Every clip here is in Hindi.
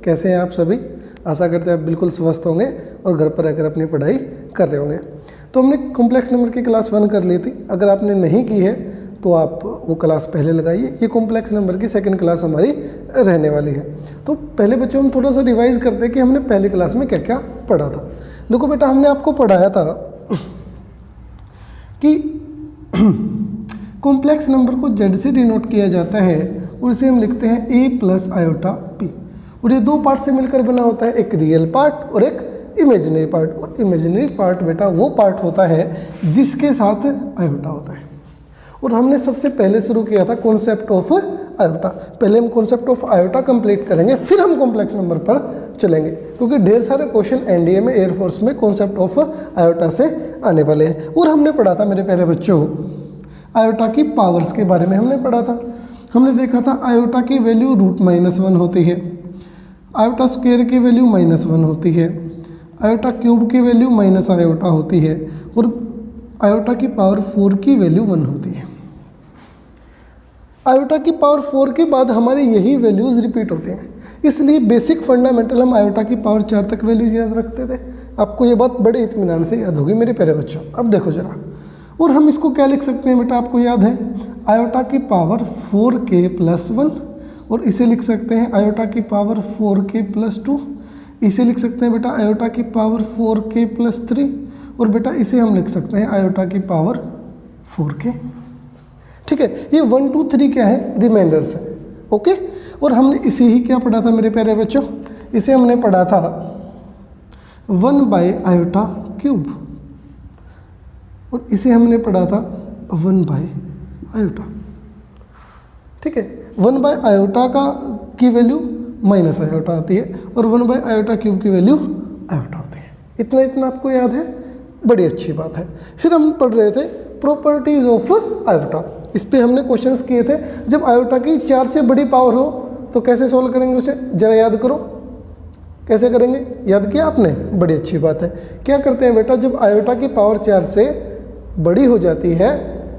कैसे हैं आप सभी? आशा करते हैं आप बिल्कुल स्वस्थ होंगे और घर पर रहकर अपनी पढ़ाई कर रहे होंगे। तो हमने कॉम्प्लेक्स नंबर की क्लास 1 कर ली थी। अगर आपने नहीं की है तो आप वो क्लास पहले लगाइए। ये कॉम्प्लेक्स नंबर की सेकंड क्लास हमारी रहने वाली है। तो पहले बच्चों हम थोड़ा सा रिवाइज करते हैं कि हमने पहली क्लास में क्या क्या पढ़ा था। देखो बेटा, हमने आपको पढ़ाया था कि कॉम्प्लेक्स नंबर को जेड से डिनोट किया जाता है और इसे हम लिखते हैं ए प्लस आयोटा पी। और ये दो पार्ट से मिलकर बना होता है, एक रियल पार्ट और एक इमेजिनरी पार्ट। और इमेजिनरी पार्ट बेटा वो पार्ट होता है जिसके साथ आयोटा होता है। और हमने सबसे पहले शुरू किया था कॉन्सेप्ट ऑफ आयोटा। पहले हम कॉन्सेप्ट ऑफ आयोटा कंप्लीट करेंगे, फिर हम कॉम्प्लेक्स नंबर पर चलेंगे, क्योंकि ढेर सारे क्वेश्चन एनडीए में, एयरफोर्स में कॉन्सेप्ट ऑफ आयोटा से आने वाले हैं। और हमने पढ़ा था मेरे प्यारे बच्चों आयोटा की पावर्स के बारे में हमने पढ़ा था। हमने देखा था आयोटा की वैल्यू √-1 होती है, आयोटा स्क्वायर की वैल्यू -1 होती है, आयोटा क्यूब की वैल्यू माइनस आयोटा होती है और आयोटा की पावर 4 की वैल्यू 1 होती है। आयोटा की पावर 4 के बाद हमारी यही वैल्यूज़ रिपीट होती हैं, इसलिए बेसिक फंडामेंटल हम आयोटा की पावर 4 तक वैल्यूज याद रखते थे। आपको ये बात बड़े इत्मीनान से याद होगी मेरे प्यारे बच्चों। अब देखो जरा, और हम इसको क्या लिख सकते हैं बेटा, आपको याद है आयोटा की पावर 4k + 1, और इसे लिख सकते हैं आयोटा की पावर 4k + 2, इसे लिख सकते हैं बेटा आयोटा की पावर 4k + 3, और बेटा इसे हम लिख सकते हैं आयोटा की पावर 4k। ठीक है, ये 1 2 3 क्या है, रिमाइंडर्स है। ओके, और हमने इसे ही क्या पढ़ा था मेरे प्यारे बच्चों, इसे हमने पढ़ा था 1/आयोटा क्यूब, और इसे हमने पढ़ा था 1/आयोटा। ठीक है, 1/आयोटा की वैल्यू माइनस आयोटा आती है और 1/आयोटा क्यूब की वैल्यू आयोटा होती है। इतना आपको याद है, बड़ी अच्छी बात है। फिर हम पढ़ रहे थे प्रॉपर्टीज ऑफ आयोटा। इस पे हमने क्वेश्चंस किए थे, जब आयोटा की 4 से बड़ी पावर हो तो कैसे सोल्व करेंगे उसे, जरा याद करो कैसे करेंगे। याद किया आपने, बड़ी अच्छी बात है। क्या करते हैं बेटा, जब आयोटा की पावर 4 से बड़ी हो जाती है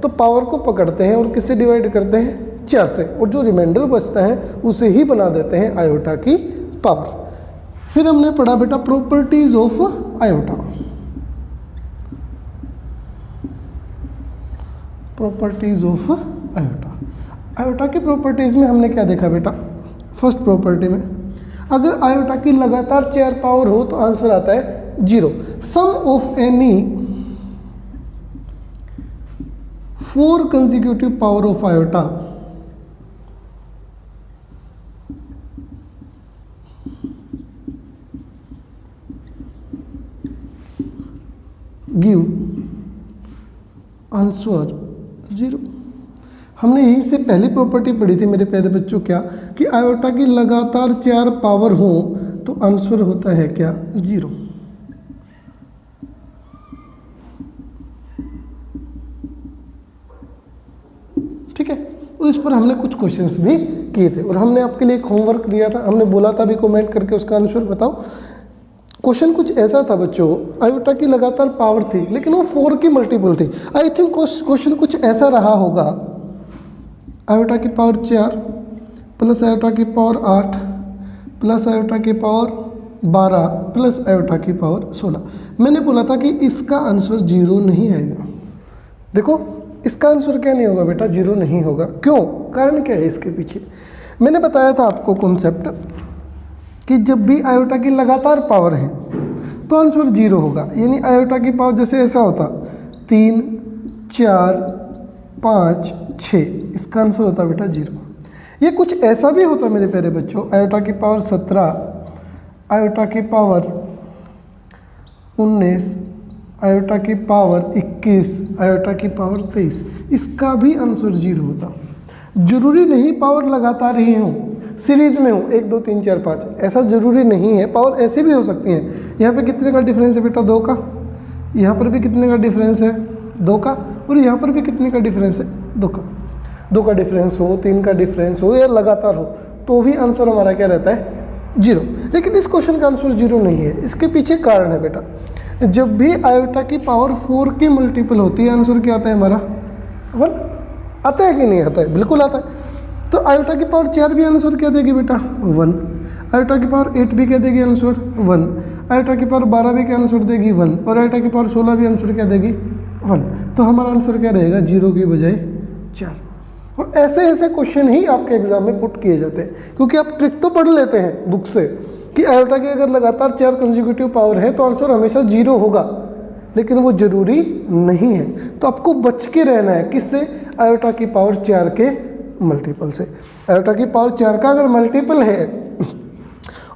तो पावर को पकड़ते हैं और किससे डिवाइड करते हैं, 4 से, और जो रिमाइंडर बचता है उसे ही बना देते हैं आयोटा की पावर। फिर हमने पढ़ा बेटा properties of iota. Properties of iota, iota की प्रॉपर्टीज में हमने क्या देखा बेटा, फर्स्ट प्रॉपर्टी में अगर आयोटा की लगातार 4 पावर हो तो आंसर आता है 0। Sum of any 4 consecutive power of iota give answer 0। हमने यहीं से पहली प्रॉपर्टी पढ़ी थी मेरे प्यारे बच्चों, क्या कि आयोटा की लगातार 4 पावर हो तो आंसर होता है क्या, 0। ठीक है, और इस पर हमने कुछ क्वेश्चंस भी किए थे और हमने आपके लिए एक होमवर्क दिया था। हमने बोला था भी कमेंट करके उसका आंसर बताओ। क्वेश्चन कुछ ऐसा था बच्चों, आयोटा की लगातार पावर थी लेकिन वो 4 की मल्टीपल थी। आई थिंक क्वेश्चन कुछ ऐसा रहा होगा, आयोटा की पावर 4 प्लस आयोटा की पावर 8 प्लस आयोटा की पावर 12 प्लस आयोटा की पावर 16। मैंने बोला था कि इसका आंसर 0 नहीं आएगा। देखो, इसका आंसर क्या नहीं होगा बेटा, 0 नहीं होगा। क्यों, कारण क्या है इसके पीछे। मैंने बताया था आपको कॉन्सेप्ट कि जब भी आयोटा की लगातार पावर है तो आंसर 0 होगा। यानी आयोटा की पावर जैसे ऐसा होता 3 4 5 6, इसका आंसर होता बेटा 0। ये कुछ ऐसा भी होता मेरे प्यारे बच्चों, आयोटा की पावर 17, आयोटा की पावर 19, आयोटा की पावर 21, आयोटा की पावर 23, इसका भी आंसर 0 होता। जरूरी नहीं पावर लगातार ही हो, सीरीज में हो 1 2 3 4 5, ऐसा जरूरी नहीं है। पावर ऐसे भी हो सकती हैं। यहाँ पे कितने का डिफरेंस है बेटा, 2 का। यहाँ पर भी कितने का डिफरेंस है, 2 का। और यहाँ पर भी कितने का डिफरेंस है, 2 का। 2 का डिफरेंस हो, 3 का डिफरेंस हो या लगातार हो तो भी आंसर हमारा क्या रहता है, 0। लेकिन इस क्वेश्चन का आंसर 0 नहीं है। इसके पीछे कारण है बेटा, जब भी आयोटा की पावर 4 की मल्टीपल होती है आंसर क्या आता है हमारा, 1 आता है कि नहीं आता है, बिल्कुल आता है। तो आयोटा की पावर 4 भी आंसर क्या देगी बेटा, 1। आयोटा की पावर 8 भी क्या देगी आंसर 1, आयोटा की पावर 12 भी क्या आंसर देगी 1, और आयोटा की पावर 16 भी आंसर क्या देगी 1। तो हमारा आंसर क्या रहेगा 0 की बजाय 4। और ऐसे ऐसे क्वेश्चन ही आपके एग्जाम में पुट किए जाते हैं, क्योंकि आप ट्रिक तो पढ़ लेते हैं बुक से कि आयोटा की अगर लगातार 4 कंसेक्यूटिव पावर है तो आंसर हमेशा 0 होगा, लेकिन वो जरूरी नहीं है। तो आपको बच के रहना है किससे, आयोटा की पावर 4 के मल्टीपल से। आयोटा की पावर 4 का अगर मल्टीपल है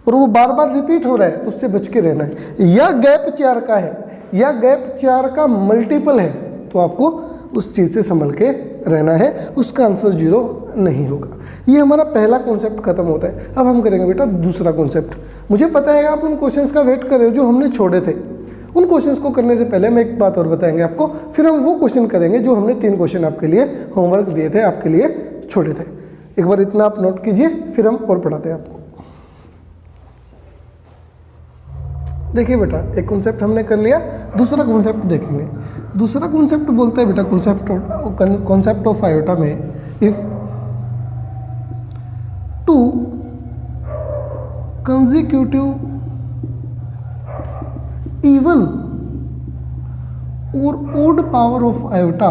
और वो बार बार रिपीट हो रहा है तो उससे बच के रहना है। या गैप 4 का है या गैप 4 का मल्टीपल है तो आपको उस चीज़ से संभल के रहना है, उसका आंसर 0 नहीं होगा। ये हमारा पहला कॉन्सेप्ट खत्म होता है। अब हम करेंगे बेटा दूसरा कॉन्सेप्ट। मुझे पता है आप उन क्वेश्चंस का वेट कर रहे हो जो हमने छोड़े थे। उन क्वेश्चंस को करने से पहले मैं एक बात और बताएंगे आपको, फिर हम वो क्वेश्चन करेंगे जो हमने 3 क्वेश्चन आपके लिए होमवर्क दिए थे, आपके लिए छोड़े थे। एक बार इतना आप नोट कीजिए, फिर हम और पढ़ाते हैं आपको। देखिए बेटा, एक कॉन्सेप्ट हमने कर लिया, दूसरा कॉन्सेप्ट देखेंगे। दूसरा कॉन्सेप्ट बोलते हैं बेटा कॉन्सेप्ट ऑफ आयोटा में, इफ 2 कंसेक्यूटिव इवन और odd power of iota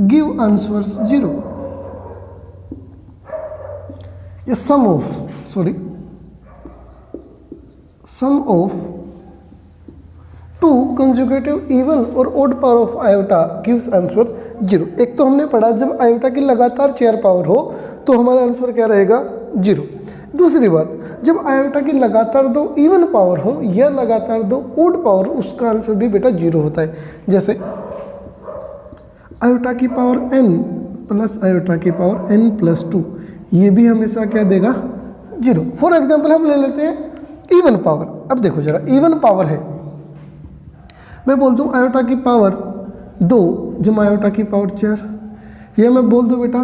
give answers 0, या सम ऑफ 2 कंसेक्यूटिव इवन और odd power of iota gives answer 0। एक तो हमने पढ़ा जब आयोटा की लगातार 4 पावर हो तो हमारा आंसर क्या रहेगा 0। दूसरी बात, जब आयोटा की लगातार 2 इवन पावर हो या लगातार 2 ओड पावर, उसका आंसर भी बेटा 0 होता है। जैसे आयोटा की पावर n प्लस आयोटा की पावर n प्लस 2, ये भी हमेशा क्या देगा 0। फॉर एग्जाम्पल हम ले लेते हैं इवन पावर। अब देखो जरा, इवन पावर है, मैं बोल दूं आयोटा की पावर 2 जमा आयोटा की पावर 4, या मैं बोल दूं बेटा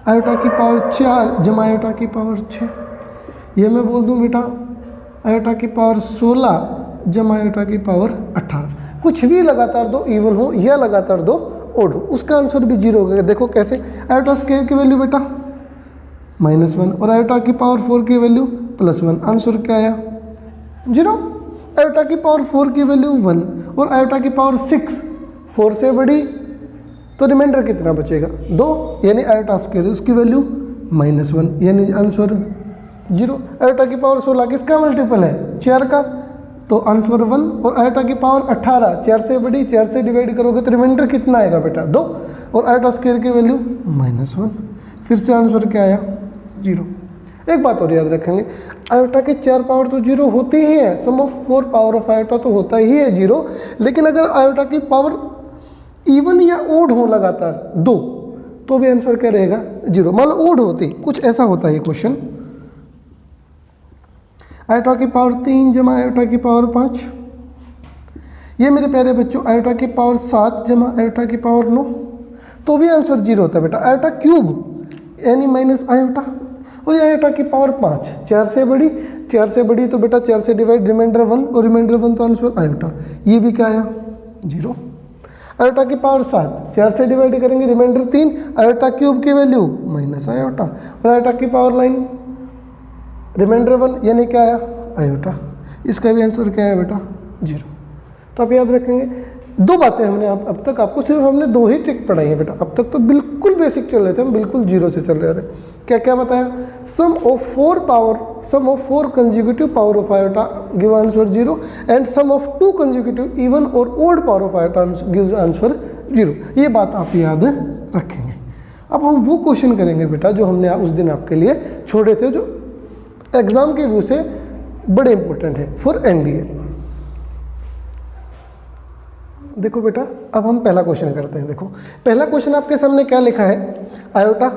आयोटा की पावर 4 जमा आयोटा की पावर 6, या मैं बोल दूं बेटा आयोटा की पावर 16 जमा आयोटा की पावर 18। कुछ भी लगातार 2 इवन हो या लगातार 2 ओड हो, उसका आंसर भी 0 होगा। देखो कैसे, आयोटा स्क्वायर की वैल्यू बेटा -1 और आयोटा की पावर 4 की वैल्यू +1, आंसर क्या आया 0। आयोटा की पावर 4 की वैल्यू 1 और आयोटा की पावर 6 4 से बड़ी, तो रिमाइंडर कितना बचेगा 2, यानी आयोटा स्क्वायर उसकी वैल्यू -1, यानी आंसर 0। आयोटा की पावर 16 किसका मल्टीपल है 4 का, तो आंसर 1। और आयोटा की पावर 18 4 से बड़ी, 4 से डिवाइड करोगे तो रिमाइंडर कितना आएगा बेटा 2, और आयोटा स्क्वायर की वैल्यू -1, फिर से आंसर क्या आया 0। एक बात और याद रखेंगे, आयोटा के 4 पावर तो 0 होती ही है, सम ऑफ 4 पावर ऑफ आयोटा तो होता ही है 0, लेकिन अगर आयोटा की पावर इवन या ओड हो लगातार 2 तो भी आंसर क्या रहेगा 0। मान लो ओड होती, कुछ ऐसा होता है ये क्वेश्चन, आयोटा की पावर 3 जमा आयोटा की पावर 5, ये मेरे प्यारे बच्चों आयोटा की पावर 7 जमा आयोटा की पावर 9, तो भी आंसर 0 होता है बेटा। आयोटा क्यूब यानी माइनस आयोटा, और आयोटा की पावर 5 4 से बड़ी, 4 से बड़ी तो बेटा 4 से डिवाइड, रिमाइंडर 1 और रिमाइंडर 1 तो आंसर आयोटा, ये भी क्या आया 0। आयोटा की पावर 7 4 से डिवाइड करेंगे, रिमाइंडर 3, आयोटा क्यूब की वैल्यू माइनस आयोटा, और आयोटा की पावर 9 रिमाइंडर 1 यानी क्या आया आयोटा, इसका भी आंसर क्या है बेटा 0। तो आप याद रखेंगे 2 बातें हमने अब तक आपको सिर्फ हमने 2 ही ट्रिक पढ़ाई है बेटा। अब तक तो बिल्कुल बेसिक चल रहे थे हम, बिल्कुल 0 से चल रहे थे। क्या क्या बताया, sum of 4 consecutive power of iota give answer 0 and sum of 2 consecutive even और odd power of iota gives answer 0। ये बात आप याद रखेंगे। अब हम वो क्वेश्चन करेंगे बेटा जो हमने उस दिन आपके लिए छोड़े थे, जो एग्जाम के व्यू से बड़े इंपॉर्टेंट है फॉर एनडीए। देखो बेटा, अब हम पहला क्वेश्चन करते हैं। देखो पहला क्वेश्चन आपके सामने क्या लिखा है, आयोटा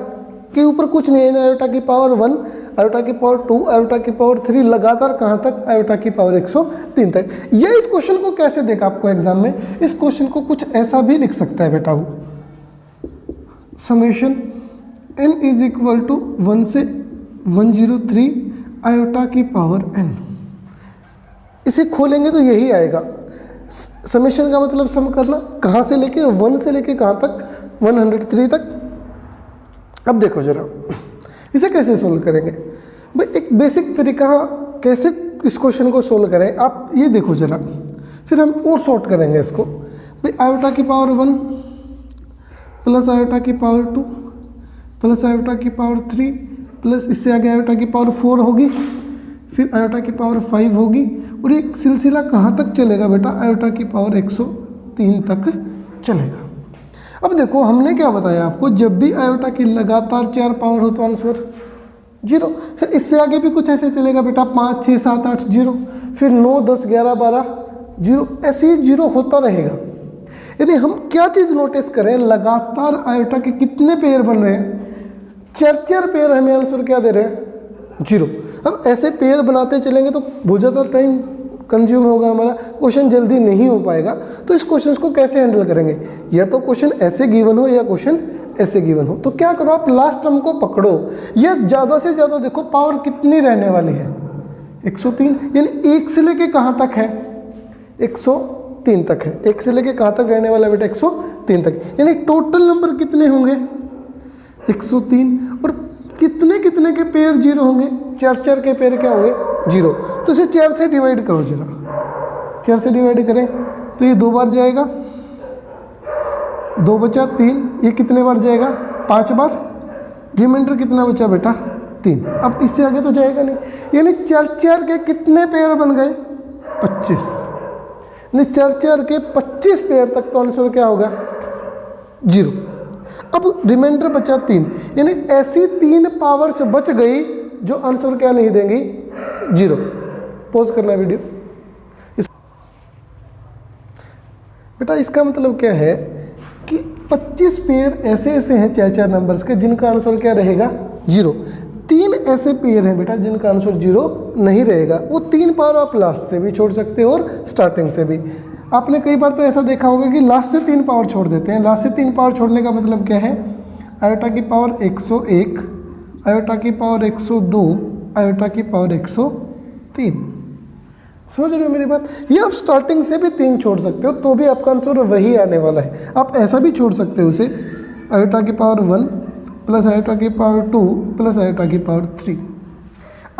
के ऊपर कुछ नहीं है, आयोटा की पावर 1, आयोटा की पावर 2, आयोटा की पावर 3, लगातार कहाँ तक आयोटा की पावर 103 तक। यह इस क्वेश्चन को कैसे देखा आपको एग्जाम में, इस क्वेश्चन को कुछ ऐसा भी लिख सकता है बेटा, वो summation n is equal to 1 से 103 आयोटा की पावर n। इसे खोलेंगे तो यही आएगा। समेशन का मतलब सम करना, कहाँ से लेके 1 से लेके कहाँ तक 103 तक, अब देखो जरा इसे कैसे सोल्व करेंगे भाई, एक बेसिक तरीका कैसे इस क्वेश्चन को सोल्व करें आप ये देखो जरा, फिर हम और सॉर्ट करेंगे इसको भाई। आयोटा की पावर 1 प्लस आयोटा की पावर 2 प्लस आयोटा की पावर 3 प्लस इससे आगे आयोटा की पावर 4 होगी, फिर आयोटा की पावर 5 होगी, और ये सिलसिला कहाँ तक चलेगा बेटा, आयोटा की पावर 103 तक चलेगा। अब देखो हमने क्या बताया आपको, जब भी आयोटा की लगातार 4 पावर हो तो आंसर 0। फिर इससे आगे भी कुछ ऐसे चलेगा बेटा, 5 6 7 8 0, फिर 9 10 11 12 0, ऐसे ही 0 होता रहेगा। यानी हम क्या चीज़ नोटिस करें, लगातार आयोटा के कितने पेयर बन रहे हैं, 4 पेयर, हमें आंसर क्या दे रहे हैं 0। अब ऐसे पेयर बनाते चलेंगे तो बहुत ज़्यादा टाइम कंज्यूम होगा, हमारा क्वेश्चन जल्दी नहीं हो पाएगा। तो इस क्वेश्चन को कैसे हैंडल करेंगे, या तो क्वेश्चन ऐसे गिवन हो या क्वेश्चन ऐसे गिवन हो, तो क्या करो आप लास्ट टर्म को पकड़ो, या ज़्यादा से ज़्यादा देखो पावर कितनी रहने वाली है 103, यानी 1 से लेके कहाँ तक है 103 तक है, 1 से लेके कहाँ तक रहने वाला है बेटा 103 तक, यानी टोटल नंबर कितने होंगे 103, और कितने कितने के पेयर 0 होंगे, 4 के पेयर क्या होंगे 0। तो इसे 4 से डिवाइड करो जरा, 4 से डिवाइड करें तो ये 2 बार जाएगा, 2 बचा 3, ये कितने बार जाएगा 5 बार, रिमाइंडर कितना बचा बेटा 3। अब इससे आगे तो जाएगा नहीं, यानी 4 के कितने पेयर बन गए 25, यानी 4 के 25 पेयर तक तो आंसर क्या होगा 0। अब रिमाइंडर बचा 3, यानी ऐसी 3 पावर्स बच गई जो आंसर क्या नहीं देंगी 0। पॉज करना वीडियो। बेटा इसका मतलब क्या है कि 25 पेयर ऐसे ऐसे हैं 4 नंबर्स के जिनका आंसर क्या रहेगा 0। 3 ऐसे पेयर हैं बेटा जिनका आंसर 0 नहीं रहेगा। वो 3 पावर आप लास्ट से भी छोड़ सकते हो और स्टार्टिंग से भी। आपने कई बार तो ऐसा देखा होगा कि लास्ट से 3 पावर छोड़ देते हैं। लास्ट से 3 पावर छोड़ने का मतलब क्या है, आयोटा की पावर 101, आयोटा की पावर 102, आयोटा की पावर 103। समझ रहे हो मेरी बात। ये आप स्टार्टिंग से भी 3 छोड़ सकते हो तो भी आपका आंसर वही आने वाला है। आप ऐसा भी छोड़ सकते हो उसे, आयोटा की पावर 1 प्लस आयोटा की पावर 2 प्लस आयोटा की पावर 3।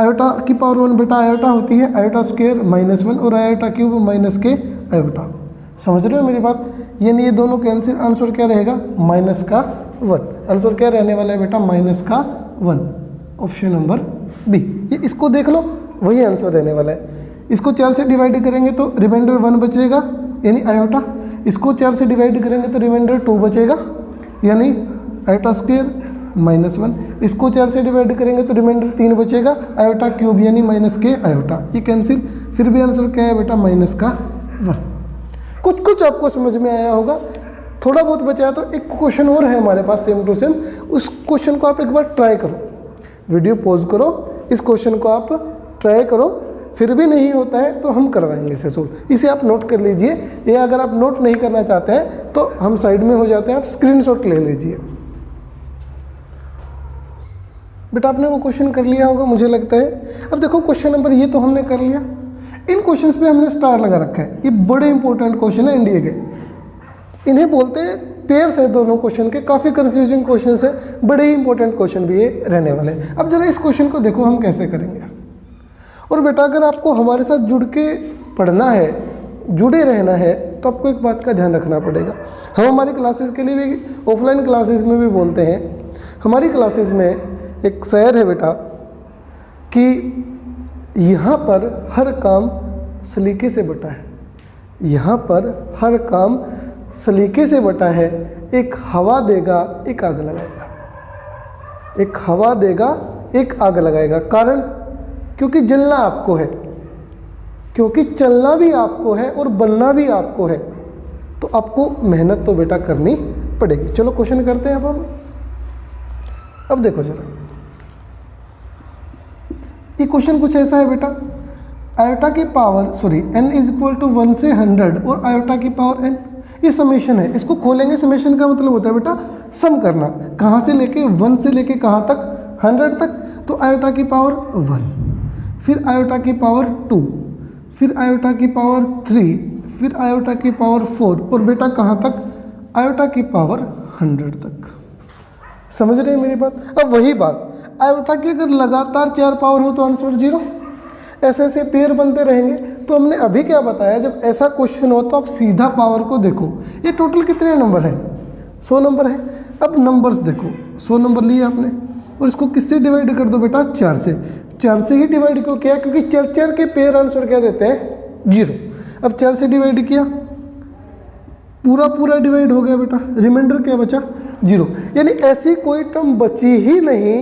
आयोटा की पावर 1 बेटा आयोटा होती है आयोटा स्क्वायर -1 और आयोटा क्यूब माइनस के आयोटा। समझ रहे हो मेरी बात। यानी ये दोनों कैंसिल, आंसर क्या रहेगा -1। आंसर क्या रहने वाला है बेटा -1, ऑप्शन नंबर बी। ये इसको देख लो, वही आंसर रहने वाला है। इसको 4 से डिवाइड करेंगे तो रिमाइंडर 1 बचेगा यानी आयोटा। इसको 4 से डिवाइड करेंगे तो रिमाइंडर 2 बचेगा यानी आयोटा स्क्वायर -1। इसको 4 से डिवाइड करेंगे तो रिमाइंडर 3 बचेगा आयोटा क्यूब यानी माइनस के आयोटा। ये कैंसिल, फिर भी आंसर क्या है बेटा -1। कुछ आपको समझ में आया होगा। थोड़ा बहुत बचा है तो एक क्वेश्चन और है हमारे पास सेम टू सेम, उस क्वेश्चन को आप एक बार ट्राई करो। वीडियो पॉज करो, इस क्वेश्चन को आप ट्राई करो, फिर भी नहीं होता है तो हम करवाएंगे इसे सोल्व। इसे आप नोट कर लीजिए, या अगर आप नोट नहीं करना चाहते हैं तो हम साइड में हो जाते हैं, आप स्क्रीनशॉट ले लीजिए। बेटा आपने वो क्वेश्चन कर लिया होगा मुझे लगता है। अब देखो क्वेश्चन नंबर ये तो हमने कर लिया, इन क्वेश्चंस पे हमने स्टार लगा रखा है। ये बड़े इंपॉर्टेंट क्वेश्चन है एनडीए के, इन्हें बोलते हैं पेयर्स है दोनों क्वेश्चन के। काफ़ी कंफ्यूजिंग क्वेश्चन है, बड़े ही इंपॉर्टेंट क्वेश्चन भी ये रहने वाले हैं। अब जरा इस क्वेश्चन को देखो हम कैसे करेंगे। और बेटा अगर आपको हमारे साथ जुड़ के पढ़ना है, जुड़े रहना है, तो आपको एक बात का ध्यान रखना पड़ेगा। हम हमारी क्लासेस के लिए भी ऑफलाइन क्लासेस में भी बोलते हैं, हमारी क्लासेस में एक शेर है बेटा कि यहाँ पर हर काम सलीके से बटा है, यहाँ पर हर काम सलीके से बटा है। एक हवा देगा एक आग लगाएगा, एक हवा देगा एक आग लगाएगा। कारण क्योंकि जलना आपको है, क्योंकि चलना भी आपको है और बनना भी आपको है, तो आपको मेहनत तो बेटा करनी पड़ेगी। चलो क्वेश्चन करते हैं अब हम। अब देखो जरा, ये क्वेश्चन कुछ ऐसा है बेटा, आयोटा की power n is equal to 1 से 100 और आयोटा की पावर n, ये समेशन है। इसको खोलेंगे, समेशन का मतलब होता है बेटा सम करना, कहाँ से लेके 1 से लेके कहाँ तक 100 तक। तो आयोटा की पावर 1, फिर आयोटा की पावर 2, फिर आयोटा की पावर 3, फिर आयोटा की पावर 4 और बेटा कहाँ तक आयोटा की पावर 100 तक। समझ रहे हैं मेरी बात। अब वही बात आयोटा की अगर लगातार 4 पावर हो तो आंसर 0, ऐसे ऐसे पेयर बनते रहेंगे। तो हमने अभी क्या बताया, जब ऐसा क्वेश्चन हो तो आप सीधा पावर को देखो। ये टोटल कितने नंबर हैं, 100 नंबर है। अब नंबर्स देखो, 100 नंबर लिए आपने और इसको किससे डिवाइड कर दो बेटा, 4 से। 4 से ही डिवाइड क्यों किया, क्योंकि 4 के पेयर आंसर क्या देते हैं, 0। अब 4 से डिवाइड किया, पूरा डिवाइड हो गया बेटा, रिमाइंडर क्या बचा, 0। यानी ऐसी कोई टर्म बची ही नहीं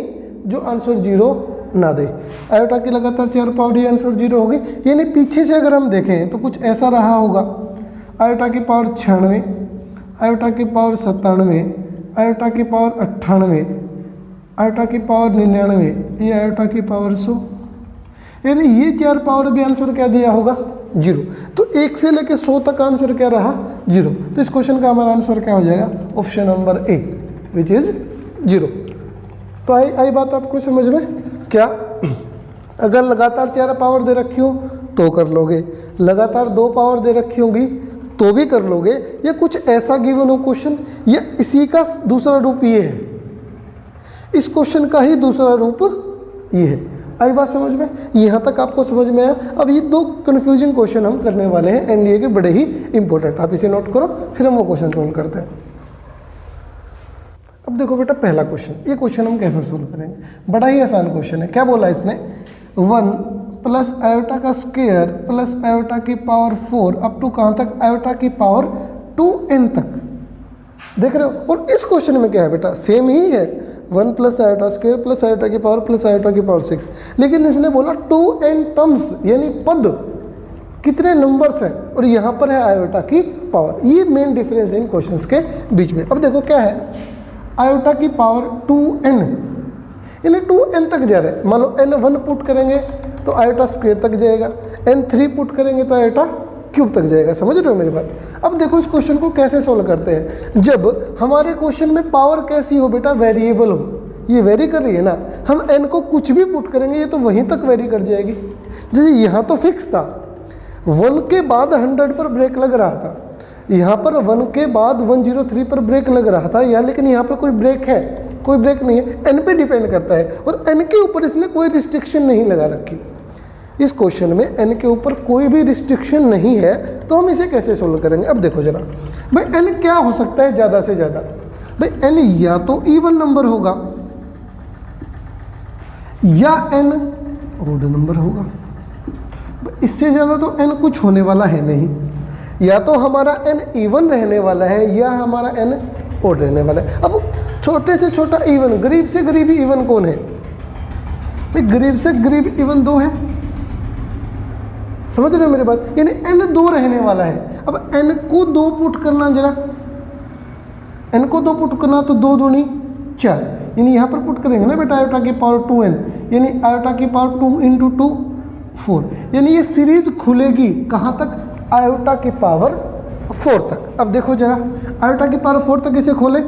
जो आंसर 0 ना दे। आयोटा की लगातार 4 पावर, ये आंसर 0 होगी। यानी पीछे से अगर हम देखें तो कुछ ऐसा रहा होगा, आयोटा की पावर 96, आयोटा की पावर 97, आयोटा की पावर 98, आयोटा की पावर 99, ये आयोटा की पावर 100। यानी ये 4 पावर भी आंसर क्या दिया होगा, 0। तो 1 से लेके 100 तक आंसर क्या रहा, 0। तो इस क्वेश्चन का हमारा आंसर क्या हो जाएगा, option number A, which is 0। तो आई बात आपको समझ में क्या। अगर लगातार 4 पावर दे रखी हो तो कर लोगे, लगातार 2 पावर दे रखी होगी तो भी कर लोगे, या कुछ ऐसा गिवन हो क्वेश्चन, या इसी का दूसरा रूप ये है, इस क्वेश्चन का ही दूसरा रूप ये है। आई बात समझ में, यहाँ तक आपको समझ में आया। अब ये 2 कन्फ्यूजिंग क्वेश्चन हम करने वाले हैं एनडीए के, बड़े ही इंपॉर्टेंट, आप इसे नोट करो, फिर हम वो क्वेश्चन सोल्व करते हैं। अब देखो बेटा पहला क्वेश्चन, ये क्वेश्चन हम कैसे सोल्व करेंगे, बड़ा ही आसान क्वेश्चन है। क्या बोला इसने, 1 प्लस आयोटा का स्क्वायर प्लस आयोटा की पावर 4 अप टू कहाँ तक, आयोटा की पावर 2n तक। देख रहे हो, और इस क्वेश्चन में क्या है बेटा, सेम ही है, 1 plus iota square plus iota की पावर प्लस आयोटा की पावर 6, लेकिन इसने बोला 2n टर्म्स, यानी पद कितने नंबर्स हैं, और यहाँ पर है आयोटा की पावर। ये मेन डिफरेंस है इन क्वेश्चंस के बीच में। अब देखो क्या है, आयोटा की पावर 2n, यानी 2n तक जा रहे हैं। मान लो n1 पुट करेंगे तो आयोटा स्क्वायर तक जाएगा, n3 पुट करेंगे तो आयोटा क्यूब तक जाएगा। समझ रहे हो मेरी बात। अब देखो इस क्वेश्चन को कैसे सोल्व करते हैं, जब हमारे क्वेश्चन में पावर कैसी हो बेटा, वेरिएबल हो, ये वेरी कर रही है ना, हम n को कुछ भी पुट करेंगे ये तो वहीं तक वेरी कर जाएगी। जैसे यहाँ तो फिक्स था, 1 के बाद 100 पर ब्रेक लग रहा था, यहाँ पर 1 के बाद 103 पर ब्रेक लग रहा था यहाँ, लेकिन यहाँ पर कोई ब्रेक है, कोई ब्रेक नहीं है, n पे डिपेंड करता है, और n के ऊपर इसने कोई रिस्ट्रिक्शन नहीं लगा रखी। इस क्वेश्चन में n के ऊपर कोई भी रिस्ट्रिक्शन नहीं है, तो हम इसे कैसे सोल्व करेंगे। अब देखो जरा भाई, n क्या हो सकता है ज़्यादा से ज़्यादा, भाई n या तो इवन नंबर होगा या n ओड नंबर होगा। इससे ज़्यादा तो n कुछ होने वाला है नहीं, या तो हमारा n इवन रहने वाला है या हमारा n ओड रहने वाला है। अब छोटे से छोटा इवन, गरीब से गरीब इवन कौन है भाई, गरीब से गरीब इवन 2 है। समझ रहे हो मेरी बात, यानी n 2 रहने वाला है। अब n को 2 पुट करना, जरा n को 2 पुट करना तो 2 दूनी 4, यानी यहाँ पर पुट करेंगे ना बेटा आयोटा की पावर 2n, यानी आयोटा की पावर 2 इंटू 2 4, यानी ये सीरीज खुलेगी कहाँ तक, आयोटा की पावर 4 तक। अब देखो जरा आयोटा की पावर 4 तक इसे खोले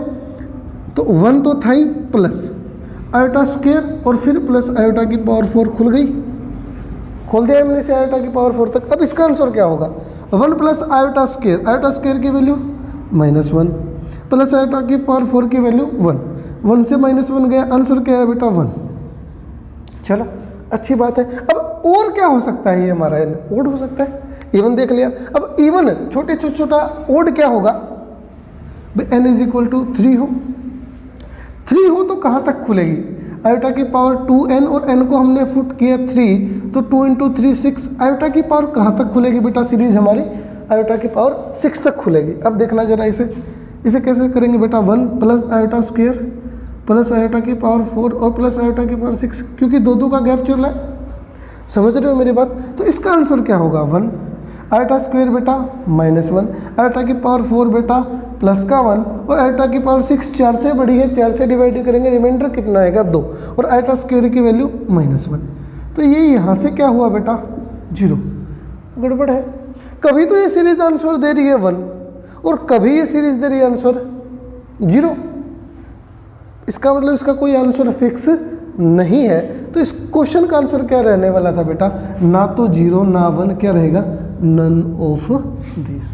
तो 1 तो था ही, प्लस आयोटा स्क्वायर और फिर प्लस आयोटा की पावर 4 खुल गई, खोल दिया हमने इसे आयोटा की पावर 4 तक। अब इसका आंसर क्या होगा, 1 प्लस आयोटा स्क्वायर की वैल्यू -1 प्लस आयोटा की पावर 4 की वैल्यू 1, 1 से -1 गया, आंसर क्या है बेटा 1। चलो अच्छी बात है। अब और क्या हो सकता है, ये हमारा n ओड हो सकता है, इवन देख लिया। अब इवन छोटे छोटा ओड क्या होगा, n इज इक्वल टू 3 हो, 3 हो तो कहाँ तक खुलेगी, आयोटा की पावर 2n और n को हमने फुट किया 3, तो 2 इंटू 3 6, आयोटा की पावर कहाँ तक खुलेगी बेटा, सीरीज हमारी आयोटा की पावर 6 तक खुलेगी। अब देखना जरा इसे कैसे करेंगे बेटा, 1 plus iota square plus iota की पावर 4 और प्लस आयोटा की पावर 6, क्योंकि 2 का गैप चल रहा है। समझ रहे हो मेरी बात। तो इसका आंसर क्या होगा, 1 आयोटा स्क्वायर बेटा -1, आयोटा की पावर 4 बेटा प्लस का 1, और आयोटा की पावर 6 4 से बड़ी है, 4 से डिवाइड करेंगे, रिमाइंडर कितना आएगा 2, और आयोटा स्क्वायर की वैल्यू -1। तो ये यहाँ से क्या हुआ बेटा 0, गड़बड़ है। कभी तो ये सीरीज आंसर दे रही है 1 और कभी ये सीरीज दे रही है आंसर 0, इसका मतलब इसका कोई आंसर फिक्स नहीं है। तो इस क्वेश्चन का आंसर क्या रहने वाला था बेटा, ना तो 0 ना 1, क्या रहेगा, none of this.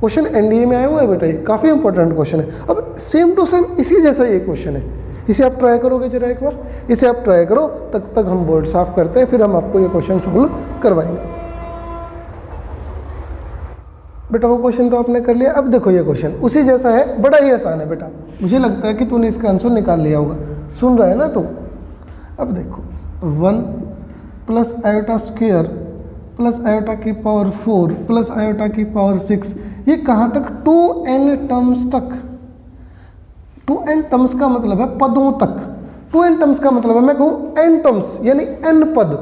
Question NDA में आया हुआ है बेटा, ये काफ़ी इंपॉर्टेंट क्वेश्चन है। अब सेम टू सेम इसी जैसा ये क्वेश्चन है, इसे आप ट्राई करोगे जरा एक बार, इसे आप ट्राई करो, तक हम बोर्ड साफ करते हैं, फिर हम आपको ये क्वेश्चन सोल्व करवाएंगे। बेटा वो क्वेश्चन तो आपने कर लिया, अब देखो ये क्वेश्चन उसी जैसा है, बड़ा ही आसान है बेटा, मुझे लगता है कि तूने इसका आंसर निकाल लिया होगा, सुन रहा है ना तू। अब देखो 1 plus iota square plus iota की पावर 4 प्लस आयोटा की पावर 6, ये कहाँ तक, 2n टर्म्स तक। 2n टर्म्स का मतलब है पदों तक, 2n टर्म्स का मतलब है मैं कहूँ n टर्म्स यानी n पद,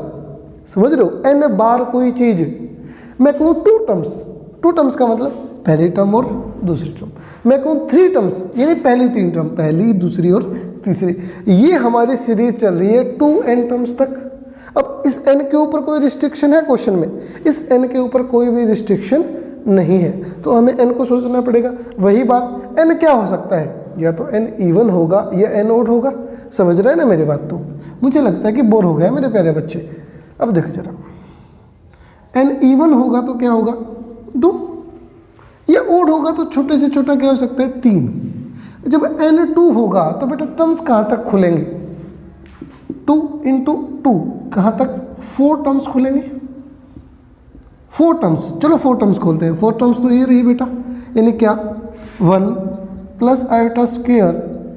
समझ रहे हो, n बार कोई चीज, मैं कहूँ 2 टर्म्स, 2 टर्म्स का मतलब पहली टर्म और दूसरी टर्म, मैं कहूँ 3 टर्म्स यानी पहली 3 टर्म, पहली दूसरी और तीसरी, ये हमारी सीरीज चल रही है 2n टर्म्स तक। अब इस n के ऊपर कोई रिस्ट्रिक्शन है क्वेश्चन में, इस n के ऊपर कोई भी रिस्ट्रिक्शन नहीं है, तो हमें n को सोचना पड़ेगा। वही बात n क्या हो सकता है, या तो n इवन होगा या n ओड होगा, समझ रहे हैं ना मेरी बात। तो मुझे लगता है कि बोर हो गया मेरे प्यारे बच्चे। अब देख जरा, n इवन होगा तो क्या होगा 2, या ओड होगा तो छोटे से छोटा क्या हो सकता है 3। जब n 2 होगा तो बेटा टर्म्स कहाँ तक खुलेंगे, 2 इंटू 2 कहाँ तक, 4 टर्म्स खुलेंगे, 4 टर्म्स, चलो 4 टर्म्स खोलते हैं। 4 टर्म्स तो ये रही बेटा, यानी क्या 1 plus iota square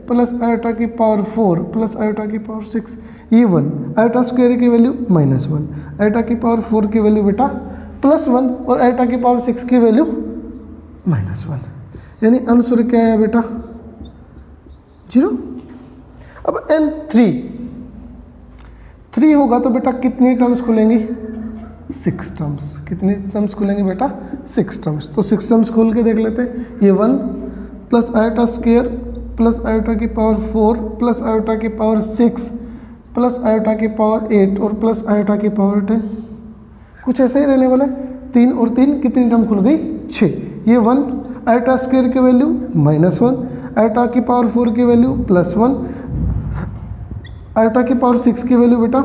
plus iota की पावर 4 प्लस आयोटा की पावर 6, ये 1, आयोटा स्क्वायर की वैल्यू -1, आयोटा की पावर 4 की वैल्यू बेटा +1 और आयोटा की पावर 6 की वैल्यू -1, यानी आंसर क्या है बेटा 0। अब n 3 होगा तो बेटा कितनी टर्म्स खुलेंगी, 6 टर्म्स, कितनी टर्म्स खुलेंगी बेटा 6 टर्म्स। तो 6 टर्म्स खोल के देख लेते हैं, ये 1 plus iota square plus iota की पावर 4 प्लस आयोटा की पावर 6 प्लस आयोटा की पावर 8 और प्लस आयोटा की पावर 10, कुछ ऐसे ही रहने वाला है। 3 और 3 कितनी टर्म खुल गई 6, ये 1 आयोटा स्क्वायर की वैल्यू -1, आयोटा की पावर 4 की वैल्यू +1, आयोटा की पावर 6 की वैल्यू बेटा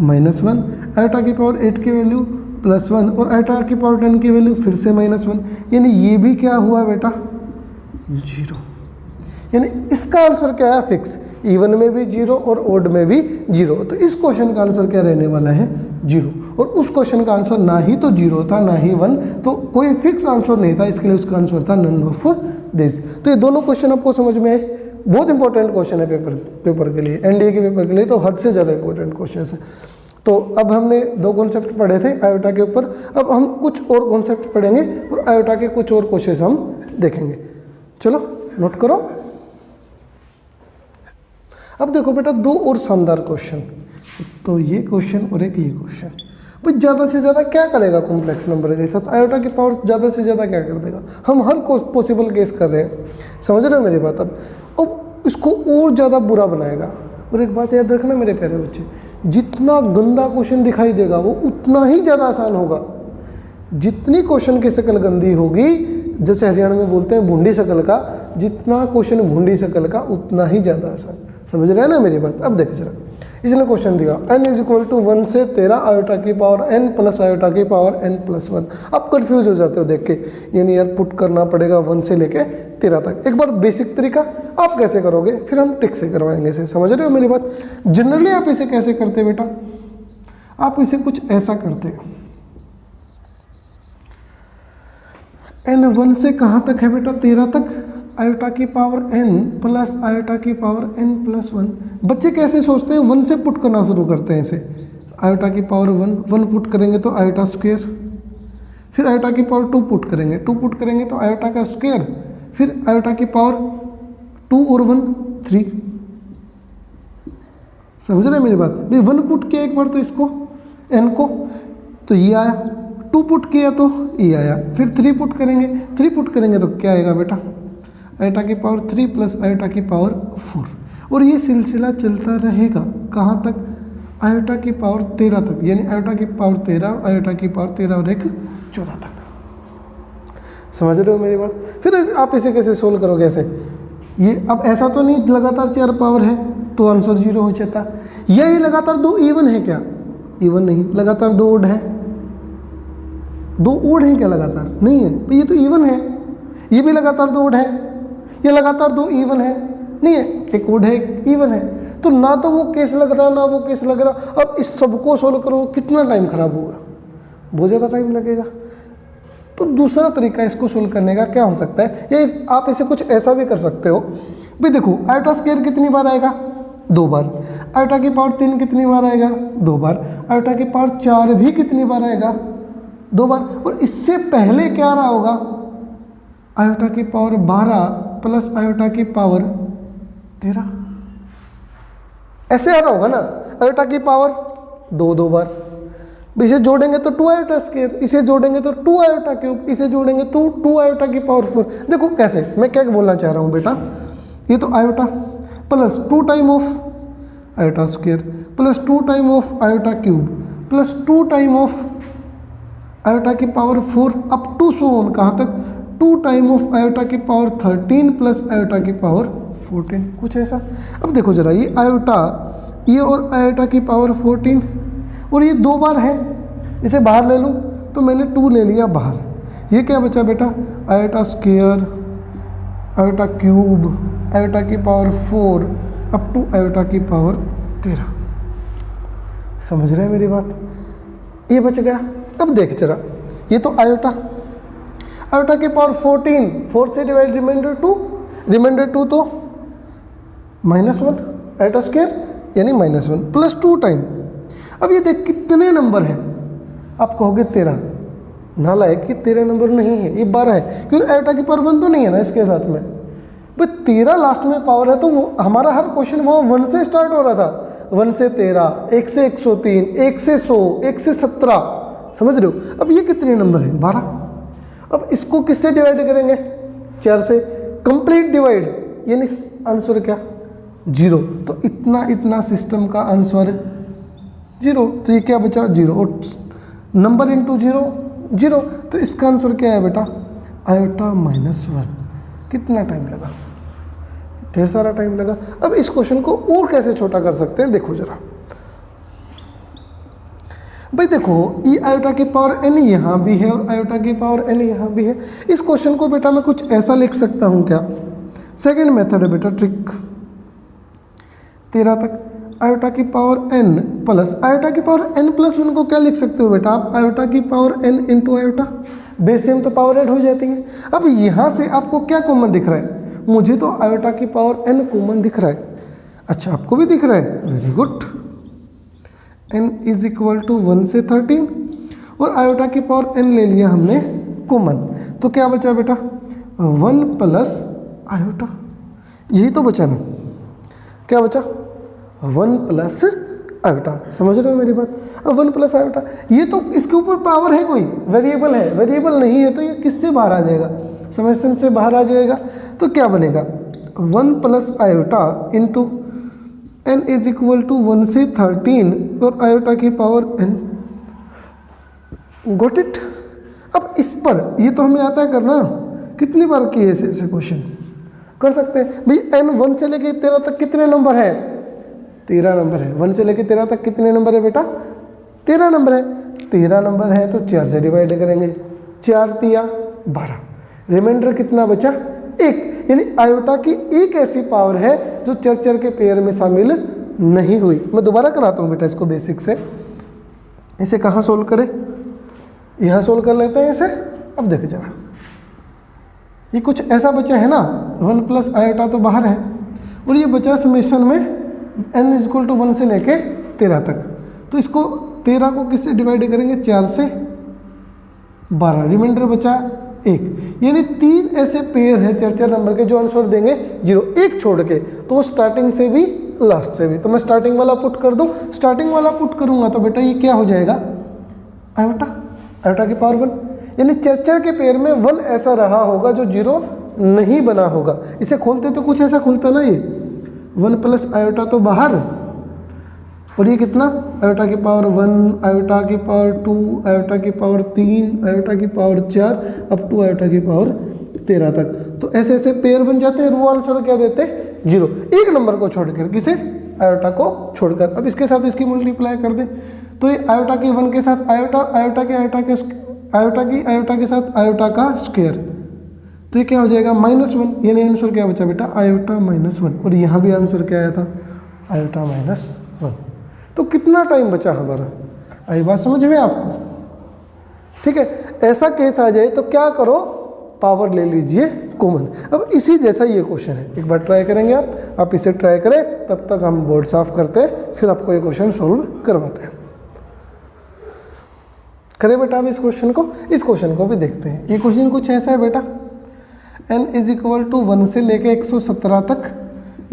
-1, आयोटा की पावर 8 की वैल्यू +1 और आयोटा की पावर 10 की वैल्यू फिर से -1, यानी ये भी क्या हुआ बेटा 0। यानी इसका आंसर क्या है फिक्स, इवन में भी 0 और ओड में भी 0। तो इस क्वेश्चन का आंसर क्या रहने वाला है 0, और उस क्वेश्चन का आंसर ना ही तो 0 था ना ही 1, तो कोई फिक्स आंसर नहीं था, इसके लिए उसका आंसर था नन ऑफ दिस। तो ये दोनों क्वेश्चन आपको समझ में आए, बहुत इंपॉर्टेंट क्वेश्चन है पेपर के लिए, एनडीए के पेपर के लिए तो हद से ज़्यादा इंपॉर्टेंट क्वेश्चन है। तो अब हमने 2 कॉन्सेप्ट पढ़े थे आयोटा के ऊपर, अब हम कुछ और कॉन्सेप्ट पढ़ेंगे और आयोटा के कुछ और क्वेश्चन हम देखेंगे। चलो नोट करो। अब देखो बेटा 2 और शानदार क्वेश्चन, तो ये क्वेश्चन और एक ये क्वेश्चन। भाई ज़्यादा से ज़्यादा क्या करेगा कॉम्प्लेक्स नंबर के साथ, आयोटा की पावर ज़्यादा से ज़्यादा क्या कर देगा, हम हर पॉसिबल केस कर रहे हैं, समझ रहे हो मेरी बात। अब इसको और ज़्यादा बुरा बनाएगा। और एक बात याद रखना मेरे प्यारे बच्चे, जितना गंदा क्वेश्चन दिखाई देगा वो उतना ही ज़्यादा आसान होगा। जितनी क्वेश्चन की शक्ल गंदी होगी, जैसे हरियाणा में बोलते हैं भूंडी शक्ल का, जितना क्वेश्चन भूंडी शक्ल का उतना ही ज़्यादा आसान, समझ रहे हैं ना मेरी बात। अब देखो जरा, इसने क्वेश्चन दिया n = 1 से 13 आयोटा की पावर n प्लस आयोटा की पावर n + 1। आप कंफ्यूज हो जाते हो देख के, यानी यार पुट करना पड़ेगा 1 से लेके 13 तक। एक बार बेसिक तरीका आप कैसे करोगे, फिर हम टिक से करवाएंगे इसे, समझ रहे हो मेरी बात। जनरली आप इसे कैसे करते बेटा, आप इसे कुछ ऐसा करते, n 1 से कहाँ तक है बेटा 13 तक, आयोटा की पावर n प्लस आयोटा की पावर n + 1। बच्चे कैसे सोचते हैं, 1 से पुट करना शुरू करते हैं इसे, आयोटा की पावर 1 पुट करेंगे तो आयोटा स्क्वायर, फिर आयोटा की पावर 2 पुट करेंगे, 2 पुट करेंगे तो आयोटा का स्क्वायर, फिर आयोटा की पावर 2 और 1 3। समझ रहे हैं मेरी बात। भाई 1 पुट किया एक बार तो इसको n को, तो ये आया, 2 पुट किया तो ये आया, फिर 3 पुट करेंगे, 3 पुट करेंगे तो क्या आएगा बेटा, आयोटा की पावर 3 प्लस आयोटा की पावर 4। और ये सिलसिला चलता रहेगा कहाँ तक, आयोटा की पावर 13 तक, यानी आयोटा की पावर 13 और आयोटा की पावर 13 और 1 14 तक। समझ रहे हो मेरी बात। फिर आप इसे कैसे सोल्व करोगे ऐसे, ये अब ऐसा तो नहीं लगातार 4 पावर है तो आंसर 0 हो जाता, या ये लगातार 2 इवन है क्या, इवन नहीं, लगातार 2 ओड है, 2 ओड है क्या लगातार, नहीं है, ये तो इवन है, ये भी लगातार 2 ओड है, ये लगातार 2 इवन है, नहीं है, एक ओड है एक इवन है, तो ना तो वो केस लग रहा ना वो केस लग रहा। अब इस सबको सोल्व करो, कितना टाइम खराब होगा, बहुत ज़्यादा टाइम लगेगा। तो दूसरा तरीका इसको सोल्व करने का क्या हो सकता है, ये आप इसे कुछ ऐसा भी कर सकते हो भाई। देखो आयोटा स्क्वायर कितनी बार आएगा, 2 बार। आयोटा की पावर 3 कितनी बार आएगा, 2 बार। आयोटा की पावर 4 भी कितनी बार आएगा, 2 बार। और इससे पहले क्या रहा होगा, आयोटा की पावर 12 प्लस आयोटा की पावर 13, ऐसे आ रहा होगा ना। आयोटा की पावर 2 बार, इसे जोड़ेंगे तो 2 आयोटा स्क्वायर, इसे जोड़ेंगे तो 2 आयोटा क्यूब, इसे जोड़ेंगे तो 2 आयोटा की पावर 4। देखो कैसे, मैं क्या बोलना चाह रहा हूँ बेटा, ये तो iota plus 2 time of iota square plus 2 time of iota cube plus 2 time of iota की power 4 up to so on, कहाँ तक, 2 टाइम ऑफ आयोटा की पावर 13 प्लस आयोटा की पावर 14, कुछ ऐसा। अब देखो जरा, ये आयोटा, ये और आयोटा की पावर 14 और ये 2 बार है, इसे बाहर ले लूँ तो मैंने 2 ले लिया बाहर। ये क्या बचा बेटा, iota square, iota cube, iota की पावर 4 अप टू आयोटा की पावर 13। समझ रहे हैं मेरी बात, ये बच गया। अब देख जरा, ये तो आयोटा, आयोटा की पावर 14, 4 से डिवाइड रिमाइंडर 2, रिमाइंडर 2 तो -1 आयोटा स्क्वायर यानी -1 प्लस 2 टाइम। अब ये देख कितने नंबर हैं, आप कहोगे 13, नालायक कि 13 नंबर नहीं है, ये 12 है, क्योंकि आयोटा की पावर 1 तो नहीं है ना इसके साथ में भाई। 13 लास्ट में पावर है, तो वो हमारा हर क्वेश्चन वहाँ 1 से स्टार्ट हो रहा था, 1 से 13, 1 से 103, 1 से 100, 1 से 17, समझ रहे हो। अब ये कितने नंबर हैं, 12। अब इसको किससे डिवाइड करेंगे, 4 से, कंप्लीट डिवाइड, यानी आंसर क्या, 0। तो इतना सिस्टम का आंसर 0, तो ये क्या बचा, 0, और नंबर इंटू 0 0, तो इसका आंसर क्या है बेटा, आयोटा -1। कितना टाइम लगा, ढेर सारा टाइम लगा। अब इस क्वेश्चन को और कैसे छोटा कर सकते हैं, देखो जरा भाई। देखो ई आयोटा की पावर n यहाँ भी है और आयोटा की पावर n यहाँ भी है। इस क्वेश्चन को बेटा मैं कुछ ऐसा लिख सकता हूँ क्या, सेकेंड मेथड है बेटा, ट्रिक 13 तक आयोटा की पावर n प्लस आयोटा की पावर n प्लस 1 को क्या लिख सकते हो बेटा आप, आयोटा की power n into iota, base same तो पावर ऐड हो जाती है। अब यहाँ से आपको क्या कॉमन दिख रहा है, मुझे तो आयोटा की पावर n कॉमन दिख रहा है। अच्छा आपको भी दिख रहा है, very good. n is equal to 1 से 13 और आयोटा की पावर n ले लिया हमने कॉमन, तो क्या बचा बेटा 1 प्लस आयोटा, यही तो बचा ना, क्या बचा 1 प्लस आयोटा। समझ रहे हो मेरी बात, अब 1 प्लस आयोटा, ये तो इसके ऊपर पावर है, कोई वेरिएबल है, वेरिएबल नहीं है तो ये किससे बाहर आ जाएगा, समेशन से बाहर आ जाएगा। तो क्या बनेगा 1 plus iota into n is equal to 1 से 13 और आयोटा की पावर n, गोट इट। अब इस पर ये तो हमें आता है करना, कितनी बार किए ऐसे क्वेश्चन कर सकते हैं भाई। n 1 से लेके 13 तक कितने नंबर है, 13 नंबर है। 1 से लेके 13 तक कितने नंबर है बेटा, 13 नंबर है। 13 नंबर है तो 4 से डिवाइड करेंगे, 4 तिया 12, रिमाइंडर कितना बचा 1, यानी आयोटा की एक ऐसी पावर है जो चर के पेयर में शामिल नहीं हुई। मैं दोबारा कराता हूँ बेटा इसको बेसिक से, इसे कहाँ सोल्व करें, यहाँ सोल्व कर लेते हैं इसे। अब देख जरा, ये कुछ ऐसा बचा है ना, 1 प्लस आयोटा तो बाहर है और ये बचा समेशन में n इज इक्वल टू 1 से लेके 13 तक। तो इसको 13 को किससे डिवाइड करेंगे, 4 से 12, रिमाइंडर बचा 1, यानी 3 ऐसे पेयर हैं चर नंबर के जो आंसर देंगे 0, एक छोड़ के, तो वो स्टार्टिंग से भी लास्ट से भी। तो मैं स्टार्टिंग वाला पुट कर दूं, स्टार्टिंग वाला पुट करूंगा तो बेटा ये क्या हो जाएगा आयोटा, आयोटा की पावर 1, यानी चर के पेयर में 1 ऐसा रहा होगा जो 0 नहीं बना होगा। इसे खोलते तो कुछ ऐसा खुलता ना, ये 1 प्लस आयोटा तो बाहर और ये कितना आयोटा की पावर 1, आयोटा की पावर 2, आयोटा की पावर 3, आयोटा की पावर 4 अप टू आयोटा की पावर 13 तक। तो ऐसे ऐसे पेयर बन जाते हैं और वो आंसर क्या देते हैं 0, एक नंबर को छोड़कर, किसे आयोटा को छोड़कर। अब इसके साथ इसकी मल्टीप्लाई कर दे तो ये आयोटा की 1 के साथ आयोटा, आयोटा के साथ आयोटा का स्क्वायर, तो ये क्या हो जाएगा -1, यानी आंसर क्या बचा बेटा आयोटा -1, और यहाँ भी आंसर क्या आया था आयोटा -1। तो कितना टाइम बचा हमारा, आई बात समझ में आपको? ठीक है, ऐसा केस आ जाए तो क्या करो, पावर ले लीजिए कॉमन। अब इसी जैसा ये क्वेश्चन है, एक बार ट्राई करेंगे आप इसे ट्राई करें, तब तक हम बोर्ड साफ करते हैं, फिर आपको ये क्वेश्चन सोल्व करवाते हैं। करें बेटा अब इस क्वेश्चन को भी देखते हैं। ये क्वेश्चन कुछ ऐसा है बेटा, n = 1 से लेके 117 तक,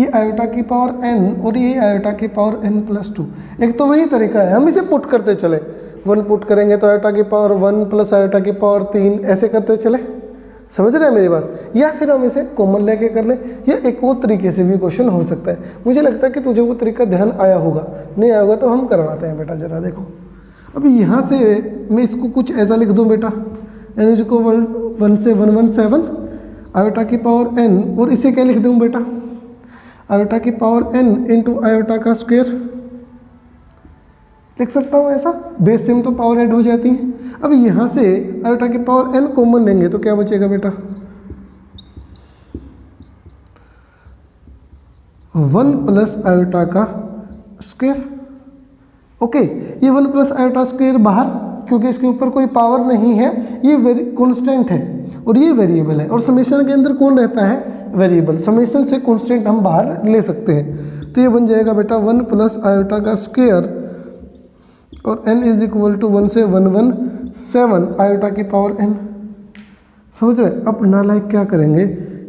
ये आयोटा की पावर n और ये आयोटा की पावर n+2। एक तो वही तरीका है, हम इसे पुट करते चले, 1 पुट करेंगे तो आयोटा की पावर 1 प्लस आयोटा की पावर 3, ऐसे करते चले, समझ रहे हैं मेरी बात? या फिर हम इसे कॉमन लेके कर लें, या एक वो तरीके से भी क्वेश्चन हो सकता है। मुझे लगता है कि तुझे वो तरीका ध्यान आया होगा, नहीं आया होगा तो हम करवाते हैं बेटा। जरा देखो, अभी यहाँ से मैं इसको कुछ ऐसा लिख दूँ बेटा, n = 1 से 117 आयोटा की पावर n, और इसे क्या लिख दूँ बेटा आयोटा की पावर n इंटू आयोटा का स्क्वायर लिख सकता हूँ ऐसा, बेस सेम तो पावर ऐड हो जाती है। अब यहाँ से आयोटा की पावर n कॉमन लेंगे तो क्या बचेगा बेटा 1 प्लस आयोटा का स्क्वायर। ओके, ये 1 प्लस आयोटा स्क्वायर बाहर, क्योंकि इसके ऊपर कोई पावर नहीं है, ये कॉन्स्टेंट है और ये वेरिएबल है, और समेशन के अंदर कौन रहता है वेरिएबल, समेशन से कॉन्स्टेंट हम बाहर ले सकते हैं। तो ये बन जाएगा बेटा 1 प्लस आयोटा का स्क्वायर, और n = 1 से 117 आयोटा की पावर n, समझ रहे? अब नालायक क्या करेंगे,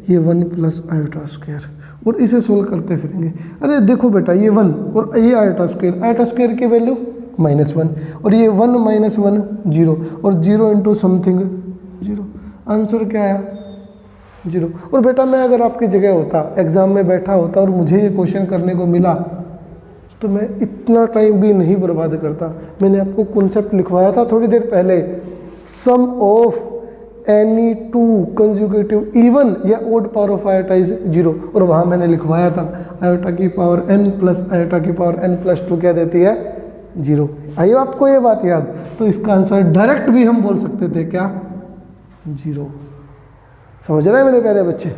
ये 1 प्लस आयोटा स्क्वायर, और इसे सोल्व करते फिरेंगे। अरे देखो बेटा, ये 1 और ये आयोटा स्क्वायर की वैल्यू -1, और ये 1 - 1 0, और 0 इंटू समथिंग 0, आंसर क्या आया 0। और बेटा मैं अगर आपकी जगह होता, एग्जाम में बैठा होता और मुझे ये क्वेश्चन करने को मिला, तो मैं इतना टाइम भी नहीं बर्बाद करता। मैंने आपको कॉन्सेप्ट लिखवाया था थोड़ी देर पहले, sum of any two conjugative even या odd power of iota is 0, और वहाँ मैंने लिखवाया था आयोटा की पावर n प्लस आयोटा की पावर n+2 क्या देती है 0। आइए आपको ये बात याद, तो इसका आंसर डायरेक्ट भी हम बोल सकते थे क्या 0। समझ रहे हैं मेरे प्यारे बच्चे?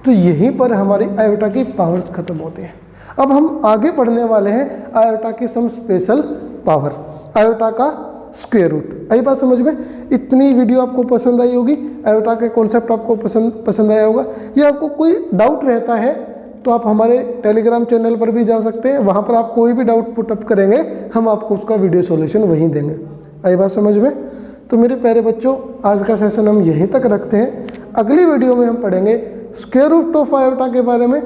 तो यहीं पर हमारी आयोटा की पावर्स खत्म होती हैं। अब हम आगे पढ़ने वाले हैं आयोटा की सम स्पेशल पावर, आयोटा का स्क्वायर रूट। आई बात समझ में? इतनी वीडियो आपको पसंद आई होगी, आयोटा के कॉन्सेप्ट आपको पसंद आया होगा। ये आपको कोई डाउट रहता है तो आप हमारे टेलीग्राम चैनल पर भी जा सकते हैं, वहाँ पर आप कोई भी डाउट पुटअप करेंगे, हम आपको उसका वीडियो सॉल्यूशन वहीं देंगे। आई बात समझ में? तो मेरे प्यारे बच्चों, आज का सेशन हम यहीं तक रखते हैं। अगली वीडियो में हम पढ़ेंगे स्क्वायर रूट ऑफ आयोटा के बारे में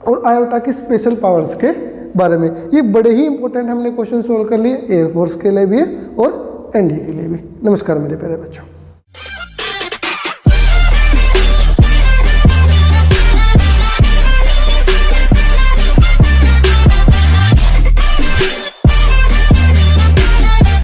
और आयोटा की स्पेशल पावर्स के बारे में। ये बड़े ही इंपॉर्टेंट हमने क्वेश्चन सोल्व कर लिए, एयरफोर्स के लिए भी है और एनडीए के लिए भी। नमस्कार मेरे प्यारे बच्चों।